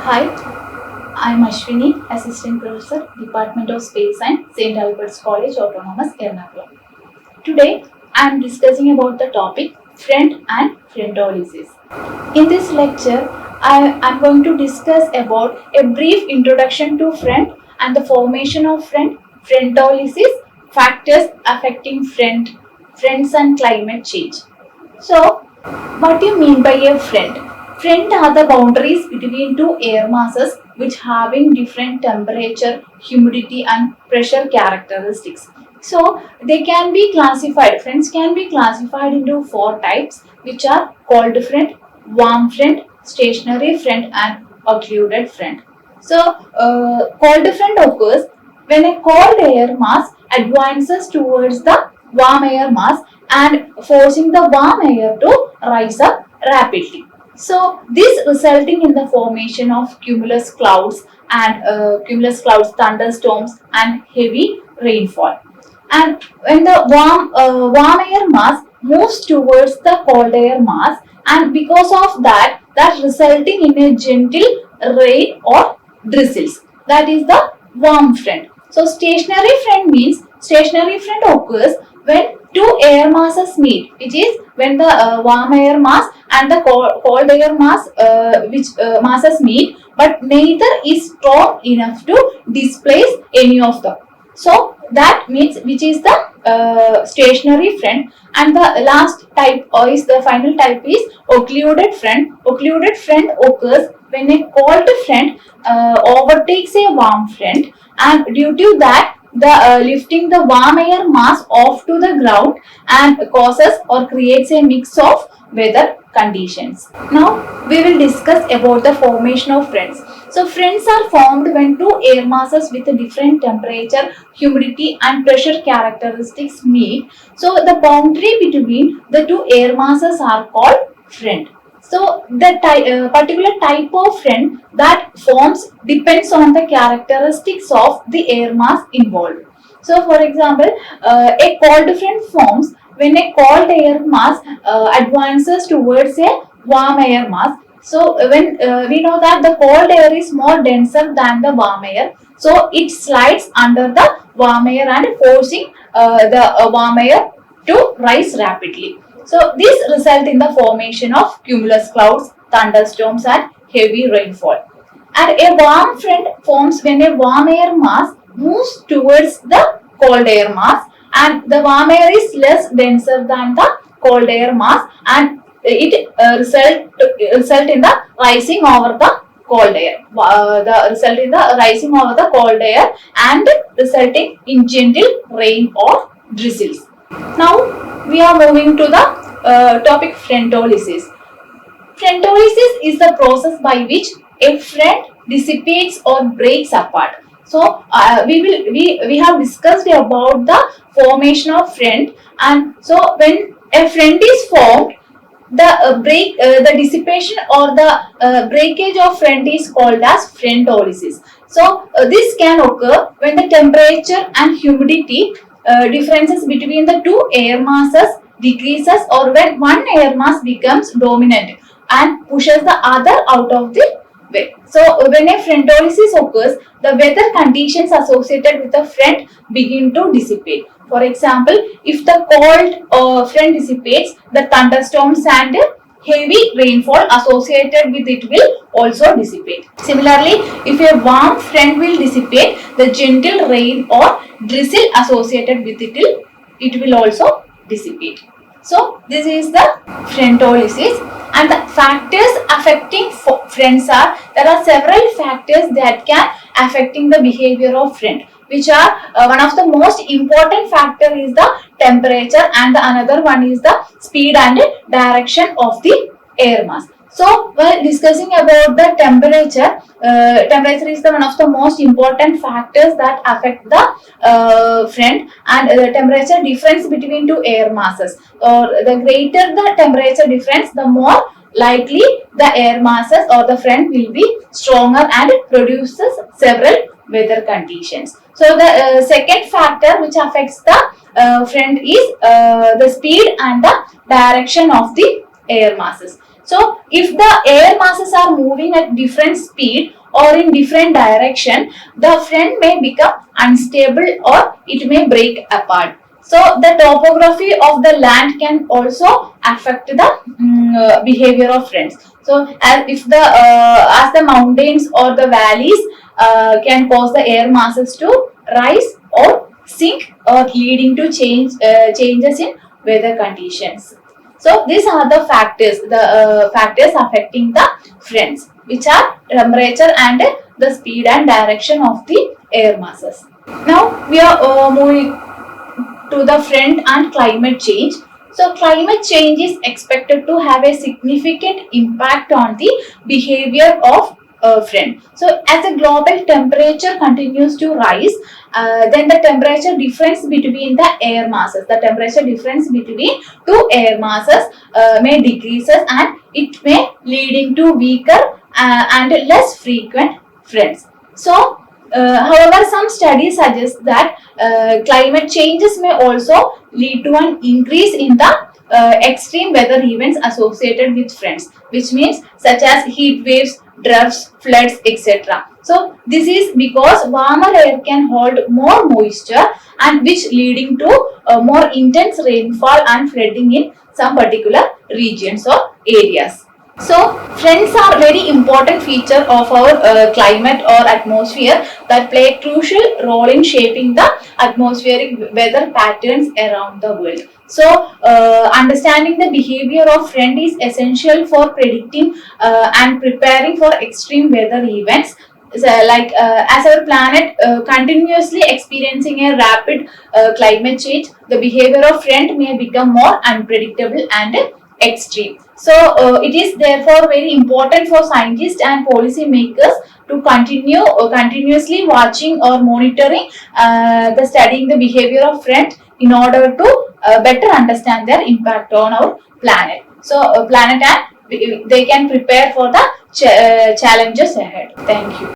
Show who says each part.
Speaker 1: Hi, I'm Ashwini, Assistant Professor, Department of Space Science, St. Albert's College, Autonomous, Ernakulam. Today, I'm discussing about the topic FRONT and FRONTOLYSIS. In this lecture, I'm going to discuss about a brief introduction to FRONT and the formation of FRONT, FRONTOLYSIS, factors affecting FRONTs and climate change. So, what do you mean by a FRONT? FRONT are the boundaries between two air masses which having different temperature, humidity and pressure characteristics. So they can be classified, FRONTs can be classified into four types which are cold front, warm front, stationary front and occluded front. So cold front occurs when a cold air mass advances towards the warm air mass and forcing the warm air to rise up rapidly. So this resulting in the formation of cumulus clouds and thunderstorms and heavy rainfall. And when the warm air mass moves towards the cold air mass, and because of that resulting in a gentle rain or drizzles. That is the warm front. So stationary front occurs when two air masses meet, which is when the warm air mass and the cold air mass masses meet, but neither is strong enough to displace any of them. So that means which is the stationary front, and the last type or is the final type is occluded front. Occluded front occurs when a cold front overtakes a warm front, and due to that the lifting the warm air mass off to the ground and causes or creates a mix of weather conditions. Now we will discuss about the formation of fronts. So fronts are formed when two air masses with a different temperature, humidity and pressure characteristics meet. So the boundary between the two air masses are called front. So the particular type of front that forms depends on the characteristics of the air mass involved. So for example, a cold front forms when a cold air mass advances towards a warm air mass. So when we know that the cold air is more denser than the warm air, so it slides under the warm air and forcing the warm air to rise rapidly. So this results in the formation of cumulus clouds, thunderstorms and heavy rainfall. And a warm front forms when a warm air mass moves towards the cold air mass, and the warm air is less denser than the cold air mass, and it result in the rising over the cold air. The result in the rising over the cold air and resulting in gentle rain or drizzles. Now we are moving to the topic frontolysis. Frontolysis is the process by which a front dissipates or breaks apart. So we have discussed about the formation of front, and so when a front is formed, the dissipation or the breakage of front is called as frontolysis. So this can occur when the temperature and humidity differences between the two air masses decreases, or when one air mass becomes dominant and pushes the other out of the way. So when a frontolysis occurs, the weather conditions associated with the front begin to dissipate. For example, if the cold front dissipates, the thunderstorms and heavy rainfall associated with it will also dissipate. Similarly, if a warm front will dissipate, the gentle rain or drizzle associated with it will also dissipate. So this is the frontolysis, and the factors affecting fronts are, there are several factors that can affecting the behavior of front, which are one of the most important factor is the temperature, and the another one is the speed and direction of the air mass. So while discussing about the temperature, temperature is the one of the most important factors that affect the front, and the temperature difference between two air masses, or the greater the temperature difference, the more likely the air masses or the front will be stronger and produces several weather conditions. So the second factor which affects the front is the speed and the direction of the air masses. So if the air masses are moving at different speed or in different direction, the friend may become unstable or it may break apart. So the topography of the land can also affect the behavior of friends. So as the mountains or the valleys can cause the air masses to rise or sink or leading to changes in weather conditions. So these are the factors affecting the friends, which are temperature and the speed and direction of the air masses. Now we are moving to the friend and climate change. So climate change is expected to have a significant impact on the behavior of friend. So as the global temperature continues to rise, then the temperature difference between the air masses, the temperature difference between two air masses may decreases, and it may leading to weaker and less frequent friends. So however, some studies suggest that climate changes may also lead to an increase in the extreme weather events associated with friends, which means such as heat waves, droughts, floods, etc. So this is because warmer air can hold more moisture, and which leading to more intense rainfall and flooding in some particular regions or areas. So, friends are very important feature of our climate or atmosphere that play a crucial role in shaping the atmospheric weather patterns around the world. So, understanding the behavior of friend is essential for predicting and preparing for extreme weather events. So, as our planet continuously experiencing a rapid climate change, the behavior of friend may become more unpredictable and extreme. So it is therefore very important for scientists and policy makers to continuously watching or monitoring the studying the behavior of friend in order to better understand their impact on our planet. So planet, and they can prepare for the challenges ahead. Thank you.